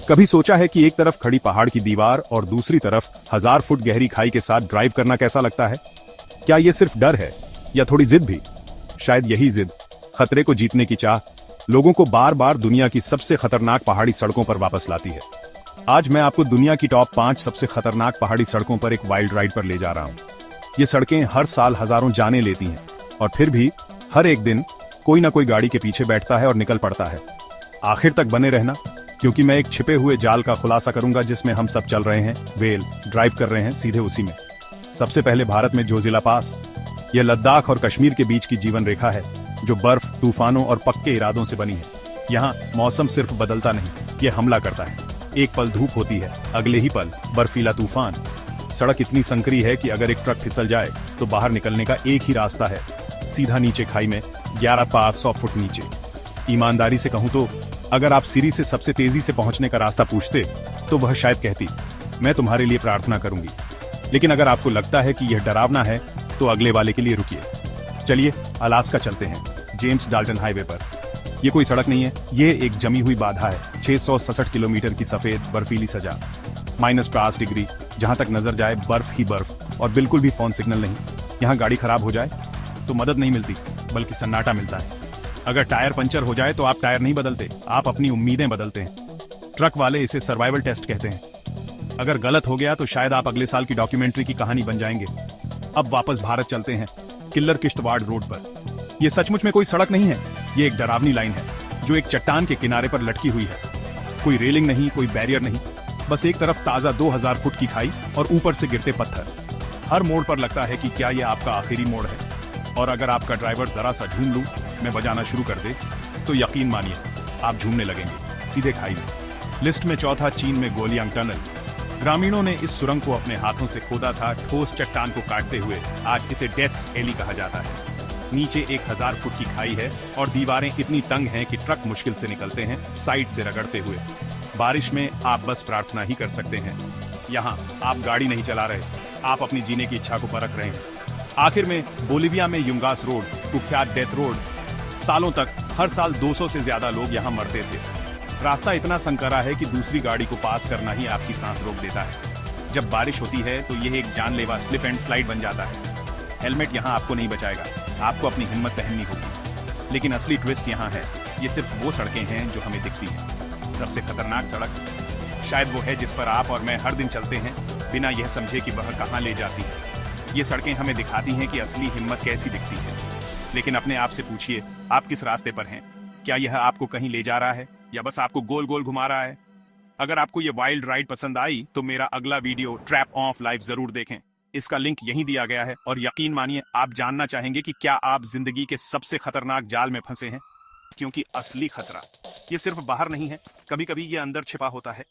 कभी सोचा है कि एक तरफ खड़ी पहाड़ की दीवार और दूसरी तरफ 1000 फुट गहरी खाई के साथ ड्राइव करना कैसा लगता है? क्या यह सिर्फ डर है या थोड़ी जिद भी? शायद यही जिद, खतरे को जीतने की चाह, लोगों को बार बार दुनिया की सबसे खतरनाक पहाड़ी सड़कों पर वापस लाती है। आज मैं आपको दुनिया की टॉप 5 सबसे खतरनाक पहाड़ी सड़कों पर एक वाइल्ड राइड पर ले जा रहा हूं। ये सड़कें हर साल हजारों जानें लेती हैं और फिर भी हर एक दिन कोई ना कोई गाड़ी के पीछे बैठता है और निकल पड़ता है। आखिर तक बने रहना, क्योंकि मैं एक छिपे हुए जाल का खुलासा करूंगा जिसमें हम सब चल रहे हैं, वेल ड्राइव कर रहे हैं सीधे उसी में। सबसे पहले भारत में जोजिला पास। यह लद्दाख और कश्मीर के बीच की जीवन रेखा है जो बर्फ, तूफानों और पक्के इरादों से बनी है। यहाँ मौसम सिर्फ बदलता नहीं, यह हमला करता है। एक पल धूप होती है, अगले ही पल बर्फीला तूफान। सड़क इतनी संकरी है कि अगर एक ट्रक फिसल जाए तो बाहर निकलने का एक ही रास्ता है, सीधा नीचे खाई में 11,500 फुट नीचे। ईमानदारी से कहूं तो अगर आप सीरी से सबसे तेजी से पहुंचने का रास्ता पूछते तो वह शायद कहती, मैं तुम्हारे लिए प्रार्थना करूंगी। लेकिन अगर आपको लगता है कि यह डरावना है तो अगले वाले के लिए रुकिए। चलिए अलास्का चलते हैं, जेम्स डाल्टन हाईवे पर। यह कोई सड़क नहीं है, यह एक जमी हुई बाधा है। 667 किलोमीटर की सफेद बर्फीली सजा, -5 डिग्री, जहां तक नजर जाए बर्फ ही बर्फ, और बिल्कुल भी फोन सिग्नल नहीं। यहाँ गाड़ी खराब हो जाए तो मदद नहीं मिलती, बल्कि सन्नाटा मिलता है। अगर टायर पंचर हो जाए तो आप टायर नहीं बदलते, आप अपनी उम्मीदें बदलते हैं। ट्रक वाले इसे सर्वाइवल टेस्ट कहते हैं। अगर गलत हो गया तो शायद आप अगले साल की डॉक्यूमेंट्री की कहानी बन जाएंगे। अब वापस भारत चलते हैं, किल्लर किश्तवाड़ रोड पर। यह सचमुच में कोई सड़क नहीं है, ये एक डरावनी लाइन है जो एक चट्टान के किनारे पर लटकी हुई है। कोई रेलिंग नहीं, कोई बैरियर नहीं, बस एक तरफ ताजा 2000 फुट की खाई और ऊपर से गिरते पत्थर। हर मोड़ पर लगता है कि क्या यह आपका आखिरी मोड़ है, और अगर आपका ड्राइवर जरा सा झूम लूं मैं बजाना शुरू कर दे तो यकीन मानिए आप झूमने लगेंगे सीधे खाई में। लिस्ट में चौथा चीन में गोलियांग टनल। ग्रामीणों ने इस सुरंग को अपने हाथों से खोदा था, ठोस चट्टान को काटते हुए। आज इसे डेथ्स एली कहा जाता है। नीचे 1000 फुट की खाई है और दीवारें इतनी तंग हैं कि ट्रक मुश्किल से निकलते हैं, साइड से रगड़ते हुए। बारिश में आप बस प्रार्थना ही कर सकते हैं। यहाँ आप गाड़ी नहीं चला रहे, आप अपनी जीने की इच्छा को परख रहे हैं। आखिर में बोलिविया में युंगास रोड, कुख्यात डेथ रोड। सालों तक हर साल 200 से ज्यादा लोग यहाँ मरते थे। रास्ता इतना संकरा है कि दूसरी गाड़ी को पास करना ही आपकी सांस रोक देता है। जब बारिश होती है तो यह एक जानलेवा स्लिप एंड स्लाइड बन जाता है। हेलमेट यहाँ आपको नहीं बचाएगा, आपको अपनी हिम्मत पहननी होगी। लेकिन असली ट्विस्ट यहाँ है, ये सिर्फ वो सड़कें हैं जो हमें दिखती हैं। सबसे खतरनाक सड़क शायद वो है जिस पर आप और मैं हर दिन चलते हैं, बिना यह समझे कि वह कहाँ ले जाती है। ये सड़कें हमें दिखाती हैं कि असली हिम्मत कैसी दिखती है। लेकिन अपने आप से पूछिए, आप किस रास्ते पर हैं? क्या यह आपको कहीं ले जा रहा है या बस आपको गोल गोल घुमा रहा है? अगर आपको ये वाइल्ड राइड पसंद आई तो मेरा अगला वीडियो ट्रैप ऑफ लाइफ जरूर देखें। इसका लिंक यहीं दिया गया है और यकीन मानिए आप जानना चाहेंगे कि क्या आप जिंदगी के सबसे खतरनाक जाल में फंसे हैं। क्योंकि असली खतरा ये सिर्फ बाहर नहीं है, कभी कभी ये अंदर छिपा होता है।